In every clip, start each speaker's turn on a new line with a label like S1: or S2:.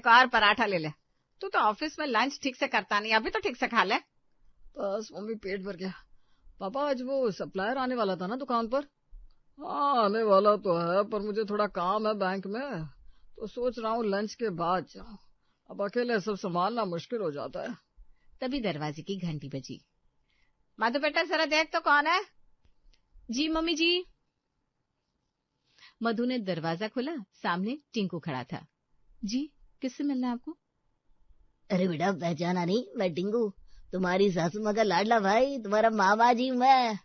S1: एक और पराठा ले ले। तू तो ऑफिस में लंच ठीक से करता नहीं, अभी तो ठीक से खा ले।
S2: बस मम्मी, पेट भर गया। पापा, आज वो सप्लायर आने वाला था ना दुकान पर? हाँ, आने वाला तो है, पर मुझे थोड़ा काम है बैंक में, तो सोच रहा हूँ लंच के बाद जाऊँ। अब अकेले सब संभालना मुश्किल हो जाता है।
S1: तभी दरवाजे की घंटी बजी। मधु बेटा जरा देख तो कौन है। जी मम्मी जी। मधु ने दरवाजा खोला, सामने टिंकू खड़ा था। जी, किससे मिलना है आपको?
S3: अरे बेटा, पहचाना नहीं? मैं टिंकू, तुम्हारी सासू माँ का लाडला भाई, तुम्हारा मामा जी मैं।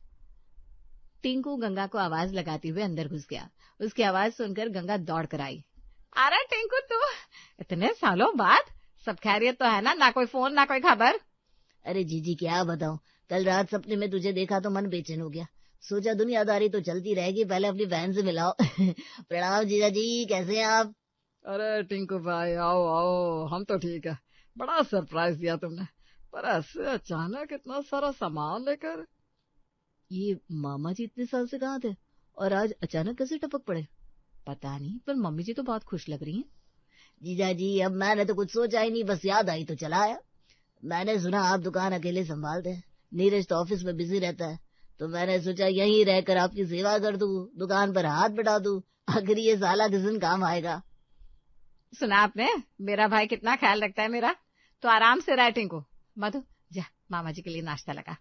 S1: टिंकू गंगा को आवाज लगाते हुए अंदर घुस गया। उसकी आवाज सुनकर गंगा दौड़ कर आई। अरे टिंकू, तू इतने सालों बाद, सब खैरियत तो है ना? ना कोई फोन ना कोई खबर।
S3: अरे जीजी क्या बताऊं, कल रात सपने में तुझे देखा तो मन बेचैन हो गया। सोचा दुनियादारी तो चलती रहेगी, पहले अपनी बहन से मिलाओ। प्रणाम जीजा जी, कैसे हैं आप?
S2: अरे टिंकू भाई, आओ आओ, हम तो ठीक है। बड़ा सरप्राइज दिया तुमने, पर ऐसे अचानक इतना सारा सामान लेकर।
S1: ये मामा जी इतने साल से कहाँ थे और आज अचानक कैसे टपक पड़े? पता नहीं, पर मम्मी जी तो बहुत खुश लग रही हैं।
S3: जीजा जी, अब मैंने तो कुछ सोचा ही नहीं, बस याद आई तो चला आया। मैंने सुना आप दुकान अकेले संभालते हैं, नीरज तो ऑफिस में बिजी रहता है, तो मैंने सोचा यहीं रहकर आपकी सेवा कर दूं, दुकान पर हाथ बटा दूं, आखिर ये साला किस दिन काम आएगा।
S1: सुना आपने, मेरा भाई कितना ख्याल रखता है मेरा। तो आराम से रह टिंकू। मधु जा, मामा जी के लिए नाश्ता लगा।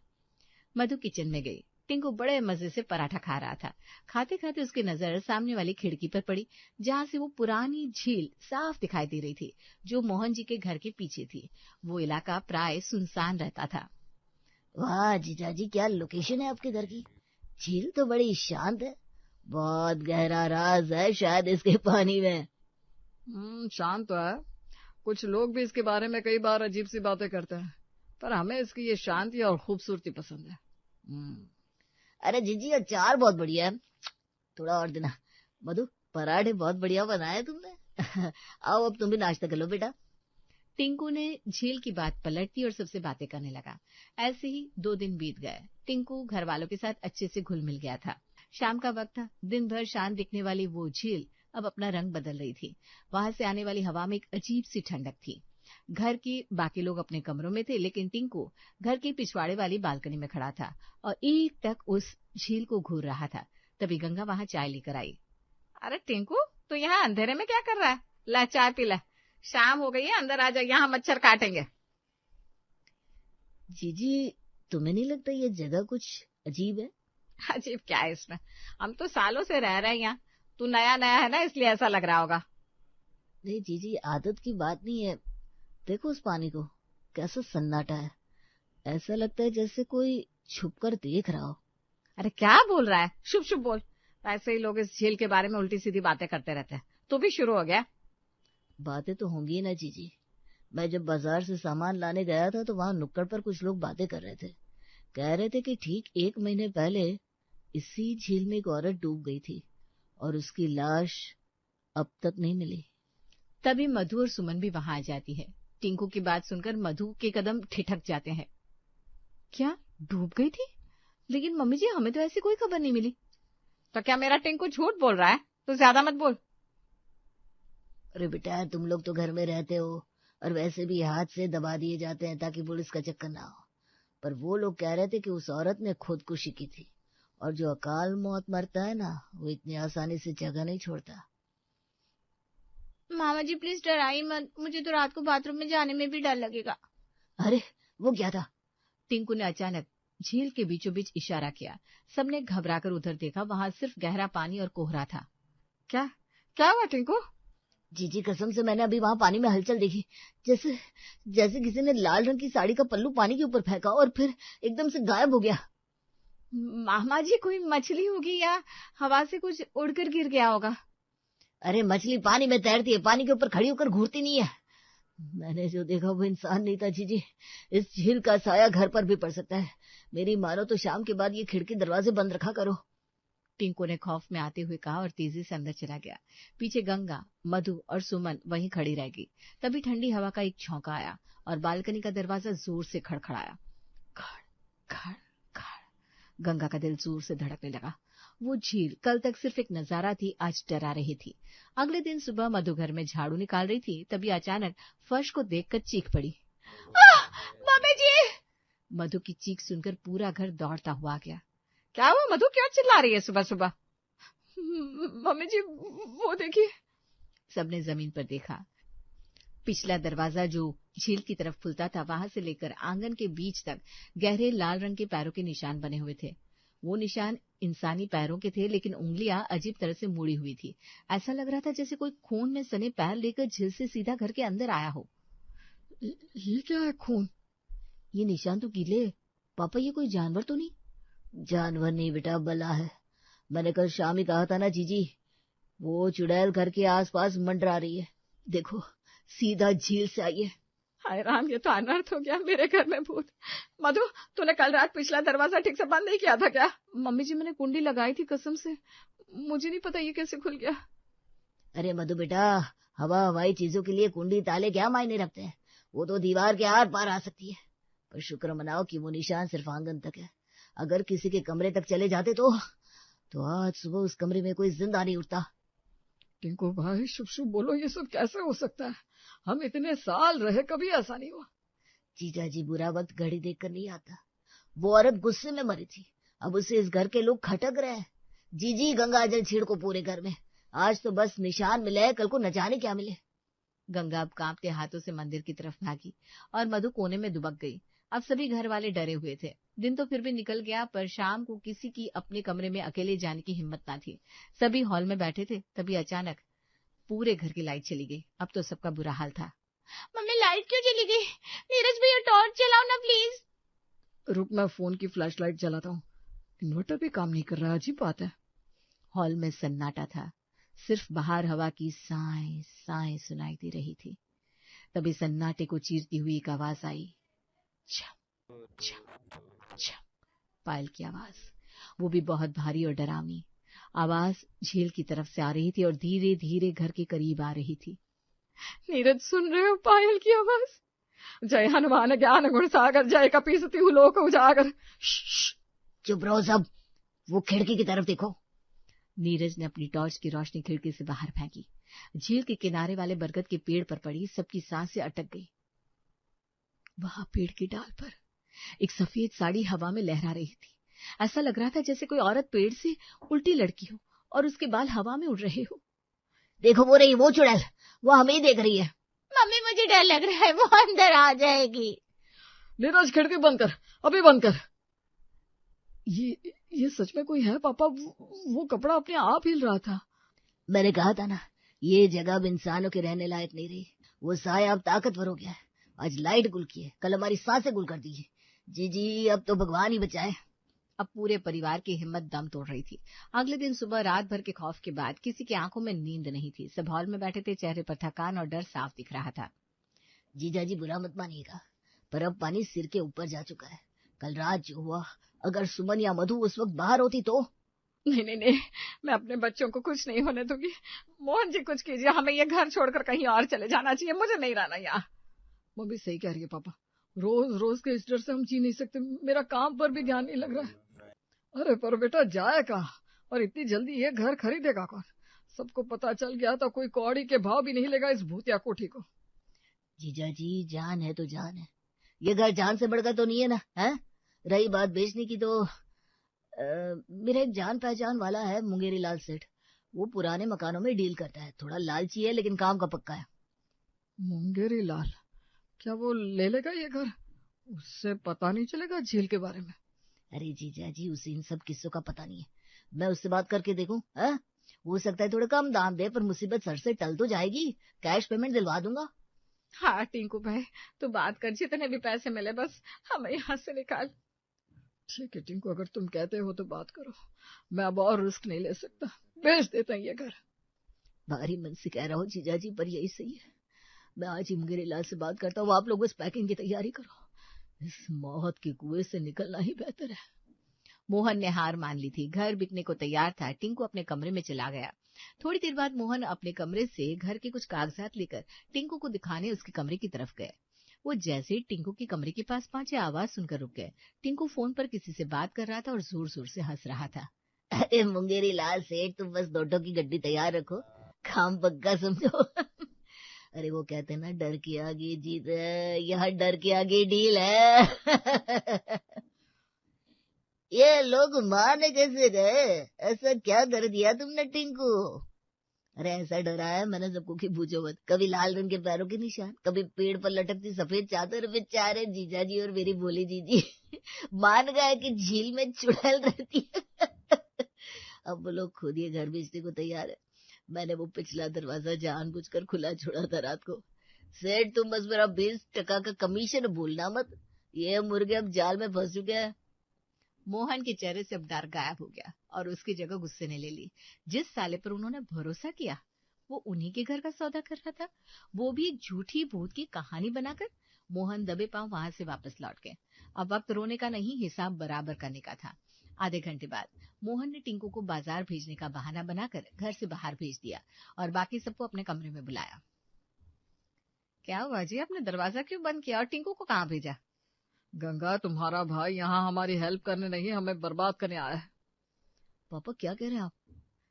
S1: मधु किचन में गई। टिंकू बड़े मजे से पराठा खा रहा था। खाते खाते उसकी नजर सामने वाली खिड़की पर पड़ी, जहां से वो पुरानी झील साफ दिखाई दे रही थी, जो मोहन जी के घर के पीछे थी। वो इलाका प्राय सुनसान रहता था।
S3: वाह जीजा जी, क्या लोकेशन है आपके घर की। झील तो बड़ी शांत है, बहुत गहरा राज है शायद इसके पानी में।
S2: शांत तो है। कुछ लोग भी इसके बारे में कई बार अजीब सी बातें करते हैं, पर हमें इसकी ये शांति और खूबसूरती पसंद है।
S3: अरे जीजी, अचार बहुत बढ़िया है, थोड़ा और देना। मधु, पराठे बहुत बढ़िया बनाए तुमने। आओ अब तुम भी नाश्ता कर लो बेटा।
S1: टिंकू ने झील की बात पलट दी और सबसे बातें करने लगा। ऐसे ही 2 दिन बीत गए। टिंकू घर वालों के साथ अच्छे से घुल मिल गया था। शाम का वक्त था। दिन भर शांत दिखने वाली वो झील अब अपना रंग बदल रही थी। वहां से आने वाली हवा में एक अजीब सी ठंडक थी। घर के बाकी लोग अपने कमरों में थे, लेकिन टिंकू घर की पिछवाड़े वाली बालकनी में खड़ा था और एक टक उस झील को घूर रहा था। तभी गंगा वहां चाय लेकर आई। अरे टिंकू, तू यहाँ अंधेरे में क्या कर रहा है? ला चाय पी ले, शाम हो गई है, अंदर आ जा, यहाँ मच्छर काटेंगे।
S3: जीजी, तुम्हें नहीं लगता ये जगह कुछ अजीब है?
S1: अजीब क्या है इसमें? हम तो सालों से रह रहे हैं यहाँ। तू नया नया है ना, इसलिए ऐसा लग रहा होगा।
S3: नहीं जीजी, आदत की बात नहीं है। देखो उस पानी को, कैसा सन्नाटा है, ऐसा लगता है जैसे कोई छुप कर देख रहा हो।
S1: अरे क्या बोल रहा है? शुभ शुभ बोल। ऐसे ही लोग इस झील के बारे में उल्टी सीधी बातें करते रहते हैं। तू भी शुरू हो गया?
S3: बातें तो होंगी ना जीजी। मैं जब बाजार से सामान लाने गया था तो वहां नुक्कड़ पर कुछ लोग बातें कर रहे थे। कह रहे थे कि ठीक 1 महीने पहले इसी झील में एक औरत डूब गई थी और उसकी लाश अब तक नहीं मिली।
S1: तभी मधु और सुमन भी वहां आ जाती है। टिंकू की बात सुनकर मधु के कदम ठिठक जाते हैं। क्या डूब गई थी? लेकिन मम्मी जी, हमें तो ऐसी कोई खबर नहीं मिली। तो क्या मेरा टिंकू झूठ बोल रहा है? तू ज्यादा मत बोल।
S3: अरे बेटा, तुम लोग तो घर में रहते हो और वैसे भी हाथ से दबा दिए जाते हैं ताकि पुलिस का चक्कर ना हो। पर वो लोग कह रहे थे कि उस औरत ने खुदकुशी की थी, और जो अकाल मौत मरता है ना, वो इतनी आसानी से जगह नहीं छोड़ता।
S1: मामा जी प्लीज डराइए मत, मुझे तो रात को बाथरूम में जाने में भी डर लगेगा।
S3: अरे वो क्या था?
S1: टिंकू ने अचानक झील के बीचों बीच इशारा किया। सबने घबराकर उधर देखा। वहां सिर्फ गहरा पानी और कोहरा था। क्या क्या हुआ टिंकू?
S3: जीजी कसम से, मैंने अभी वहां पानी में हलचल देखी, जैसे जैसे किसी ने लाल रंग की साड़ी का पल्लू पानी के ऊपर फेंका और फिर एकदम से गायब हो गया।
S1: मामा जी, कोई मछली होगी या हवा से कुछ उड़कर गिर गया होगा।
S3: अरे मछली पानी में तैरती है, पानी के ऊपर खड़ी होकर घूरती नहीं है। मैंने जो देखा वो इंसान नहीं था जीजी। इस झील का साया घर पर भी पड़ सकता है। मेरी मानो तो शाम के बाद ये खिड़की दरवाजे बंद रखा करो।
S1: टिंकू ने खौफ में आते हुए कहा और तेजी से अंदर चला गया। पीछे गंगा, मधु और सुमन वहीं खड़ी रह गई। तभी ठंडी हवा का एक झोंका आया और बालकनी का दरवाजा जोर से खड़खड़ाया। खड़ खड़ खड़। गंगा का दिल जोर से धड़कने लगा वो झील कल तक सिर्फ एक नजारा थी, आज डरा रही थी। अगले दिन सुबह मधु घर में झाड़ू निकाल रही थी, तभी अचानक फर्श को देखकर चीख पड़ी, मम्मी जी! मधु की चीख सुनकर पूरा घर दौड़ता हुआ आ गया। क्या हुआ मधु, क्यों चिल्ला रही है सुबह सुबह?
S2: मम्मी जी वो देखिए।
S1: सबने जमीन पर देखा। पिछला दरवाजा जो झील की तरफ खुलता था, वहां से लेकर आंगन के बीच तक गहरे लाल रंग के पैरों के निशान बने हुए थे। वो निशान इंसानी पैरों के थे, लेकिन उंगलियां अजीब तरह से मुड़ी हुई थी। ऐसा लग रहा था जैसे कोई खून में सने पैर लेकर झील से सीधा घर के अंदर आया हो।
S2: ये क्या है? खून?
S3: ये निशान तो गीले। पापा ये कोई जानवर तो नहीं? जानवर नहीं बेटा, बला है। मैंने कल शाम ही कहा था ना जीजी, वो चुड़ैल घर के आसपास मंडरा रही है। देखो सीधा झील से आई है।
S2: हाय राम, ये तो अनर्थ हो गया, मेरे घर में भूत। मधु, तूने कल रात पिछला दरवाजा ठीक से बंद नहीं किया था क्या? मम्मी जी मैंने कुंडी लगाई थी कसम से, मुझे नहीं पता ये कैसे खुल गया।
S3: अरे मधु बेटा, हवाई चीजों के लिए कुंडी ताले क्या मायने रखते हैं? वो तो दीवार के आर पार आ सकती है। पर शुक्र मनाओ कि वो निशान सिर्फ आंगन तक है। अगर किसी के कमरे तक चले जाते तो आज सुबह उस कमरे में कोई जिंदा नहीं उठता।
S2: टिंकू भाई, शुभ शुभ बोलो, ये सब कैसे हो सकता है? हम इतने साल रहे, कभी ऐसा नहीं हुआ।
S3: जीजा जी, बुरा वक्त घड़ी देख कर नहीं आता। वो औरत गुस्से में मरी थी, अब उसे इस घर के लोग खटक रहे हैं। जीजी गंगा जल छिड़को पूरे घर में। आज तो बस निशान मिले, कल को न जाने क्या मिले।
S1: गंगा अब कांपते हाथों से मंदिर की तरफ भागी और मधु कोने में दुबक गई। अब सभी घर वाले डरे हुए थे। दिन तो फिर भी निकल गया, पर शाम को किसी की अपने कमरे में अकेले जाने की हिम्मत ना थी। सभी हॉल में बैठे थे, तभी अचानक पूरे घर की लाइट चली गई। अब तो सबका बुरा हाल था। मम्मी लाइट क्यों चली गई? नीरज भैया टॉर्च चलाओ ना प्लीज।
S2: रुक, मैं फोन की फ्लैश लाइट जलाता हूँ। इन्वर्टर भी काम नहीं कर रहा, अजीब बात है।
S1: हॉल में सन्नाटा था, सिर्फ बाहर हवा की साएं साएं सुनाई दे रही थी। तभी सन्नाटे को चीरती हुई एक आवाज आई, छम छम छम। पायल की आवाज, वो भी बहुत भारी और डरावनी। आवाज झील की तरफ से आ रही थी और धीरे धीरे घर के करीब आ रही थी।
S2: नीरज, सुन रहे हो पायल की आवाज? जय हनुमान ज्ञान गुण सागर, जय कपीसती हूँ लोक उजागर।
S3: चुप रहो सब, वो खिड़की की तरफ देखो।
S1: नीरज ने अपनी टॉर्च की रोशनी खिड़की से बाहर फेंकी। झील के किनारे वाले बरगद के पेड़ पर पड़ी। सबकी सांसें अटक गई। वहां पेड़ की डाल पर एक सफेद साड़ी हवा में लहरा रही थी। ऐसा लग रहा था जैसे कोई औरत पेड़ से उल्टी लड़की हो और उसके बाल हवा में उड़ रहे हो।
S3: देखो वो रही वो चुड़ैल, वो हमें ही देख रही है।
S1: मम्मी मुझे डर लग रहा है, वो अंदर आ जाएगी।
S2: नीरज, खिड़की बंद कर, अभी बंद कर। ये सच में कोई है पापा? वो कपड़ा अपने आप हिल रहा था।
S3: मैंने कहा था ना, ये जगह अब इंसानों के रहने लायक नहीं रही। वो साया अब ताकतवर हो गया है। आज लाइट गुल की है, कल हमारी सांसें गुल कर दी है। जी अब तो भगवान ही बचाए।
S1: अब पूरे परिवार की हिम्मत दम तोड़ रही थी। अगले दिन सुबह रात भर के खौफ के बाद किसी की आंखों में नींद नहीं थी। सब हॉल में बैठे थे, चेहरे पर थकान और डर साफ दिख रहा था।
S3: जीजा जी बुरा मत मानिएगा, पर अब पानी सिर के ऊपर जा चुका है। कल रात जो हुआ, अगर सुमन या मधु उस वक्त बाहर होती तो।
S2: नहीं, मैं अपने बच्चों को कुछ नहीं होने दूंगी। मोहन जी कुछ कीजिए, हमें ये घर छोड़कर कहीं और चले जाना चाहिए, मुझे नहीं रहना यहाँ। मम्मी सही कह रही है पापा, रोज रोज के इस डर से हम जी नहीं सकते। मेरा काम पर भी ध्यान नहीं लग रहा है। अरे पर बेटा जाए कहाँ, और इतनी जल्दी ये घर खरीदेगा कौन? सबको पता चल गया तो कोई कौड़ी के भाव भी नहीं लेगा इस भूतिया कोठी को।
S3: जीजा जी जान है तो जान है, ये घर जान से बढ़कर तो नहीं है ना? है रही बात बेचने की तो मेरा एक जान पहचान वाला है, मुंगेरी लाल सेठ। वो पुराने मकानों में डील करता है, थोड़ा लालची है लेकिन काम का पक्का है।
S2: मुंगेरी लाल? क्या वो ले लेगा ये घर? उससे पता नहीं चलेगा झील के बारे में?
S3: अरे जीजा जी उसे इन सब किस्सों का पता नहीं है। मैं उससे बात करके देखूं? हो सकता है थोड़ा कम दाम दे, पर मुसीबत सर से टल तो जाएगी। कैश पेमेंट दिलवा दूंगा।
S2: हाँ टिंकू भाई, तू बात कर, जितने भी पैसे मिले बस हमें यहाँ से निकाल। ठीक है टिंकू, अगर तुम कहते हो तो बात करो। मैं अब और रिस्क नहीं ले सकता, बेच देता ये घर।
S3: भारी मन से कह रहा हूँ जीजा जी, पर यही सही है। मैं आज ही मुंगेरी लाल से बात करता हूँ। आप लोग बस पैकिंग की तैयारी करो, इस मौत के कुएं से निकलना ही बेहतर है।
S1: मोहन ने हार मान ली थी, घर बिकने को तैयार था। टिंकू अपने कमरे में चला गया। थोड़ी देर बाद मोहन अपने कमरे से घर के कुछ कागजात लेकर टिंकू को दिखाने उसके कमरे की तरफ गए। वो जैसे टिंकू के कमरे के पास पहुंचे, आवाज सुनकर रुक गए। टिंकू फोन पर किसी से बात कर रहा था और जोर जोर से हंस रहा था।
S3: अरे मुंगेरी लाल सेठ, तुम बस नोटों की गड्डी तैयार रखो, काम पक्का समझो। अरे वो कहते हैं ना, डर के आगे जीत है, यहाँ डर के आगे डील है। ये लोग मारने कैसे गए? ऐसा क्या कर दिया तुमने टिंकू? अरे ऐसा डरा है मैंने सबको कि पूछो मत। कभी लाल रंग के पैरों के निशान, कभी पेड़ पर लटकती सफेद चादर, बेचारे जीजाजी और मेरी भोली जीजी मान गए कि झील में चुड़ैल रहती है। अब वो लोग खुद ये घर बेचने को तैयार है। मैंने वो पिछला दरवाजा जानबूझकर खुला छोड़ा था रात को। सेठ तुम बस मेरा 20% का कमीशन भूलना मत, ये मुर्गे अब जाल में फंस चुके हैं।
S1: मोहन के चेहरे से अब डर गायब हो गया और उसकी जगह गुस्से ने ले ली। जिस साले पर उन्होंने भरोसा किया वो उन्हीं के घर का सौदा कर रहा था, वो भी एक झूठी भूत की कहानी बनाकर। मोहन दबे पांव वहां से वापस लौट गए। अब वक्त रोने का नहीं, हिसाब बराबर करने का था। आधे घंटे बाद मोहन ने टिंकू को बाजार भेजने का बहाना बनाकर घर से बाहर भेज दिया और बाकी सबको अपने कमरे में बुलाया। क्या हुआ जी, आपने दरवाजा क्यों बंद किया और टिंकू को कहाँ भेजा?
S2: गंगा, तुम्हारा भाई यहाँ हमारी हेल्प करने नहीं, हमें बर्बाद करने आया है।
S3: पापा क्या कह रहे हैं आप?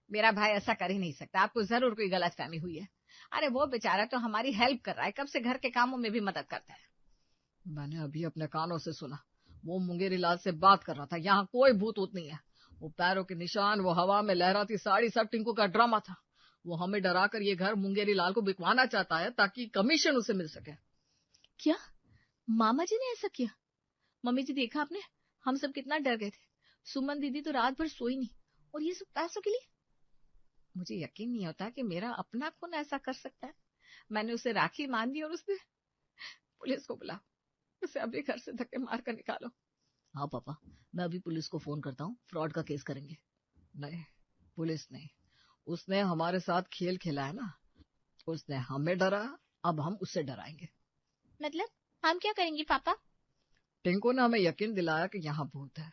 S1: मेरा भाई ऐसा कर ही नहीं सकता, आपको जरूर कोई गलतफहमी हुई है। अरे वो बेचारा तो हमारी हेल्प कर रहा है, कब से घर के कामों में भी मदद करता है।
S2: मैंने अभी अपने कानों से सुना, वो मुंगेरी लाल से बात कर रहा था। यहाँ कोई भूत ऊत नहीं है। वो पैरों के निशान, वो हवा में लहराती साड़ी, सब टिंकू का ड्रामा था। वो हमें डराकर ये घर मुंगेरी लाल को बिकवाना चाहता है ताकि कमीशन उसे मिल सके।
S1: क्या मामा जी ने ऐसा किया? मम्मी जी देखा आपने, हम सब कितना डर गए थे। सुमन दीदी तो रात भर सोई नहीं, और ये सब पैसों के लिए। मुझे यकीन नहीं होता कि मेरा अपना खून ऐसा कर सकता है। मैंने उसे राखी मान दी और उसने पुलिस को बुला, उसे अभी घर से धक्के मार कर निकालो।
S3: हाँ पापा, मैं अभी पुलिस को फोन करता हूँ, फ्रॉड का केस करेंगे।
S2: नहीं, पुलिस नहीं, उसने हमारे साथ खेल खेला है ना, उसने हमें डरा, अब हम उससे डराएंगे।
S1: मतलब हम क्या करेंगे पापा?
S2: टिंकू ने हमें यकीन दिलाया कि यहाँ भूत है,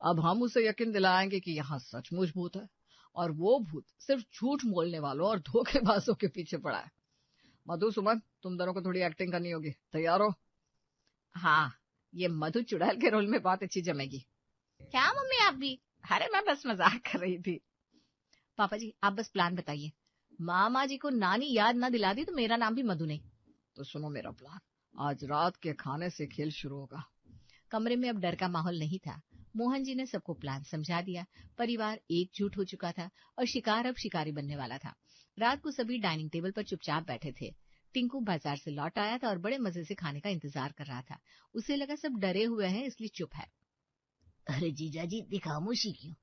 S2: अब हम उसे यकीन दिलाएंगे कि यहाँ सचमुच भूत है, और वो भूत सिर्फ झूठ बोलने वालों और धोखेबाजों के पीछे पड़ा है। मधु, सुमन, तुम दोनों को थोड़ी एक्टिंग करनी होगी, तैयार हो?
S1: हाँ, ये मधु चुड़ैल के रोल में बहुत अच्छी जमेगी। क्या मम्मी आप भी? अरे मैं बस मजाक कर रही थी। पापा जी आप बस प्लान बताइए, मामा जी को नानी याद ना दिला दी तो मेरा नाम भी मधु नहीं।
S2: तो सुनो मेरा प्लान, आज रात के खाने से खेल शुरू होगा।
S1: कमरे में अब डर का माहौल नहीं था। मोहन जी ने सबको प्लान समझा दिया। परिवार एकजुट हो चुका था और शिकार अब शिकारी बनने वाला था। रात को सभी डाइनिंग टेबल पर चुपचाप बैठे थे। टिंकू बाजार से लौट आया था और बड़े मजे से खाने का इंतजार कर रहा था। उसे लगा सब डरे हुए हैं इसलिए चुप है।
S3: अरे जीजा जी इतनी खामोशी क्यों?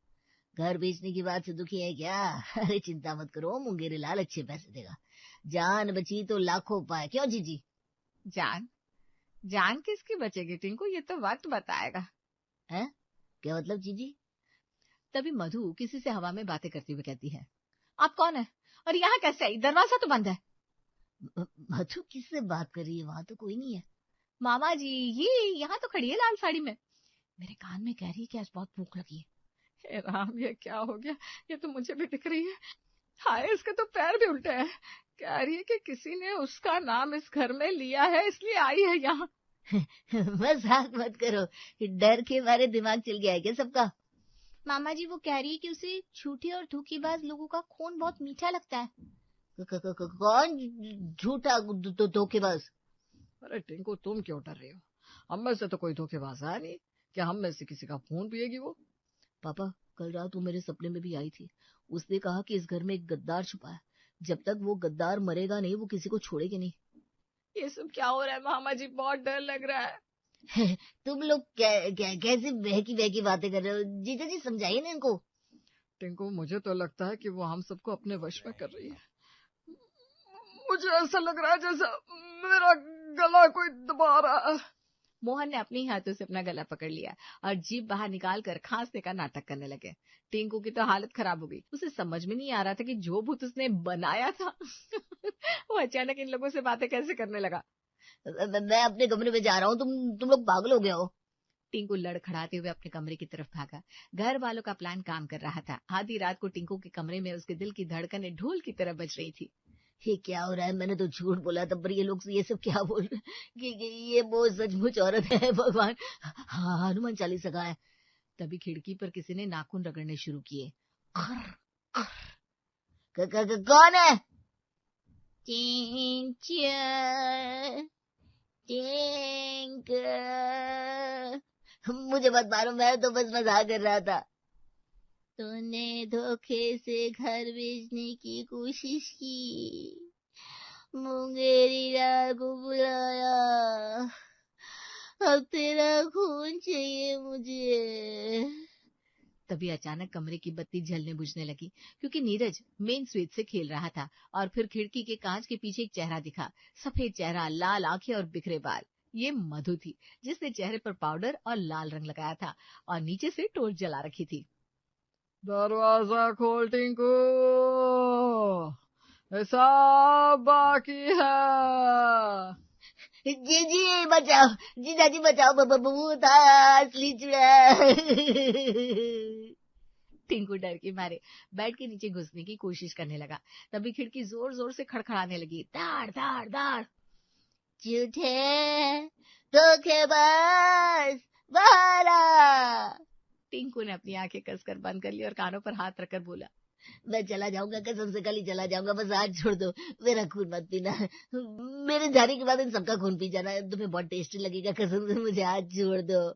S3: घर बेचने की बात से दुखी है क्या? अरे चिंता मत करो, मुंगेरी लाल अच्छे पैसे देगा। जान बची तो लाखों पाए, क्यों जीजी?
S1: जान? जान किसकी बचेगी टिंकू, ये तो वक्त बताएगा।
S3: है क्या मतलब जीजी?
S1: तभी मधु किसी से हवा में बातें करती हुई कहती है, आप कौन है और यहाँ कैसे आई? दरवाजा तो बंद है।
S3: मधु किससे बात कर रही है? वहां तो कोई नहीं है।
S1: मामा जी ये यहाँ तो खड़ी है लाल साड़ी में। मेरे कान में कह रही है कि आज बहुत भूख लगी है। हे राम, ये क्या हो गया? ये तो मुझे भी दिख रही है। हाय, इसके तो पैर भी उल्टे हैं। कह रही है कि किसी ने उसका नाम इस घर में लिया है इसलिए आई है यहाँ।
S3: मजाक मत करो, डर के मारे दिमाग चल गया है क्या सबका?
S1: मामा जी वो कह रही है कि उसे झूठे और धोखेबाज लोगों का खून बहुत मीठा लगता है।
S3: कौन झूठा धोखेबाज?
S2: अरे टिंकू, तुम क्यों डर रही हो? हम में से तो कोई धोखेबाज है नहीं, क्या हम में से किसी का खून पिएगी वो?
S3: पापा कल रात वो मेरे सपने में भी आई थी। उसने कहा कि इस घर में एक गद्दार छुपा है, जब तक वो गद्दार मरेगा नहीं वो किसी को छोड़ेगी नहीं।
S1: ये सब क्या हो रहा है मामा जी, बहुत डर लग रहा है।
S3: तुम लोग कैसे बहकी बहकी बातें कर रहे हो? जीजा जी समझाइए ना इनको।
S2: टिंकू, मुझे तो लगता है कि वो हम सबको अपने वश में कर रही है। मुझे ऐसा लग रहा है जैसा मेरा गला कोई दबा रहा है।
S1: मोहन ने अपने ही हाथों से अपना गला पकड़ लिया और जीभ बाहर निकालकर खांसने का नाटक करने लगे। टिंकू की तो हालत खराब हो गई। उसे समझ में नहीं आ रहा था कि जो भूत उसने बनाया था वो अचानक इन लोगों से बातें कैसे करने लगा।
S3: मैं अपने कमरे में जा रहा हूँ, तुम लोग पागल हो गए हो।
S1: टिंकू लड़खड़ाते हुए अपने कमरे की तरफ भागा। घर वालों का प्लान काम कर रहा था। आधी रात को टिंकू के कमरे में उसके दिल की धड़कनें ढोल की तरह बज रही थी।
S3: ये क्या हो रहा है? मैंने तो झूठ बोला था, पर ये लोग ये सब क्या बोल रहे हैं कि ये वो सचमुच औरत है। भगवान, हनुमान चालीसा का है।
S1: तभी खिड़की पर किसी ने नाखून रगड़ने शुरू किए
S3: कौन है? मुझे मत मारो, मैं तो बस मजाक कर रहा था। तूने धोखे से घर भेजने की कोशिश की, मुंगेरी लाल को बुलाया, अब तेरा खून चाहिए मुझे। तभी अचानक कमरे की बत्ती जलने बुझने लगी, क्योंकि नीरज मेन स्विच से खेल रहा था और फिर खिड़की के कांच के पीछे एक चेहरा दिखा। सफेद चेहरा, लाल आंखें और बिखरे बाल। ये मधु थी, जिसने चेहरे पर पाउडर और लाल रंग लगाया था और नीचे से टॉर्च जला रखी थी।
S2: दरवाजा खोल टिंकू, हिसाब बाकी है।
S3: जी बचाओ, जीजाजी बचाओ, भूत असली चुड़ैल। टिंकू डर के मारे बेड के नीचे घुसने की कोशिश करने लगा। तभी खिड़की जोर जोर से खड़खड़ाने लगी। दाड़ दाड़ दाड़। झूठे धोखेबाज बाहर आ। टिंकू ने अपनी आंखें कसकर बंद कर ली और कानों पर हाथ रखकर बोला, मैं चला जाऊंगा, कसम से कल ही चला जाऊंगा, बस आज छोड़ दो, मेरा खून मत पीना। मेरे जाने के बाद इन सबका खून पी जाना, तुम्हें बहुत टेस्टी लगेगा, कसम से मुझे आज छोड़ दो।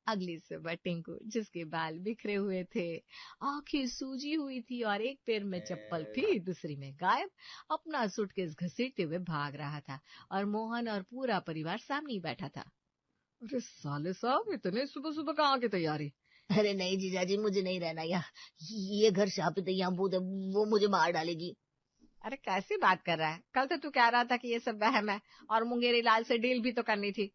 S3: अगली सुबह टिंकू, जिसके बाल बिखरे हुए थे, आंखें सूजी हुई थी और एक पैर में चप्पल थी, दूसरी में गायब, अपना सूटकेस घसीटते हुए भाग रहा था और मोहन और पूरा परिवार सामने ही बैठा था।
S2: अरे साले साहब, इतने सुबह सुबह कहाँ की तैयारी?
S3: अरे नहीं जीजाजी, मुझे नहीं रहना यहाँ, ये घर शापित है, यहाँ भूत है, वो मुझे मार डालेगी।
S1: अरे कैसी बात कर रहा है? कल तो तू कह रहा था कि ये सब वहम है और मुंगेरी लाल से डील भी तो करनी थी।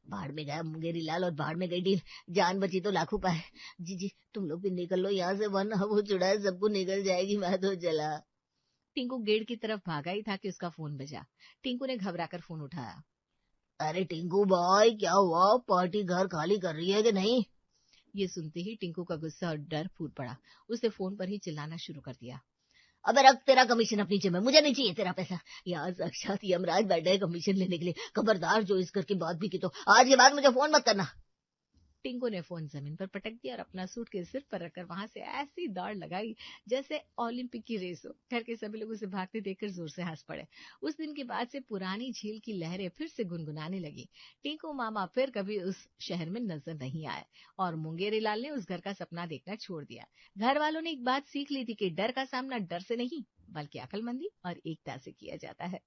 S3: बाढ़ में गया मुंगेरी लाल और बाढ़ में गई डील, जान बची तो लाखों पाए। जी तुम लोग भी निकल लो यहाँ से, वरना वो चुड़ैल सबको निकल जाएगी। मैं तो चला। टिंकू गेट की तरफ भागा ही था कि उसका फोन बजा। टिंकू ने घबराकर फोन उठाया। अरे टिंकू भाई, क्या हुआ? पार्टी घर खाली कर रही है कि नहीं? ये सुनते ही टिंकू का गुस्सा और डर फूट पड़ा। उसने फोन पर ही चिल्लाना शुरू कर दिया, अबे रख तेरा कमीशन अपनी जेब में, मुझे नहीं चाहिए तेरा पैसा। यहाँ साक्षात यमराज बैठा है कमीशन लेने के लिए। खबरदार जो इस घर की बात भी की तो आज के बाद मुझे फोन मत करना। टिंकू ने फोन जमीन पर पटक दिया और अपना सूट के सिर पर रखकर वहां से ऐसी दौड़ लगाई जैसे ओलंपिक की रेस हो। घर के सभी लोग उसे भागते देखकर जोर से हंस पड़े। उस दिन के बाद से पुरानी झील की लहरें फिर से गुनगुनाने लगी। टिंकू मामा फिर कभी उस शहर में नजर नहीं आए और मुंगेरी लाल ने उस घर का सपना देखना छोड़ दिया। घर वालों ने एक बात सीख ली थी कि डर का सामना डर से नहीं बल्कि अक्लमंदी और एकता से किया जाता है।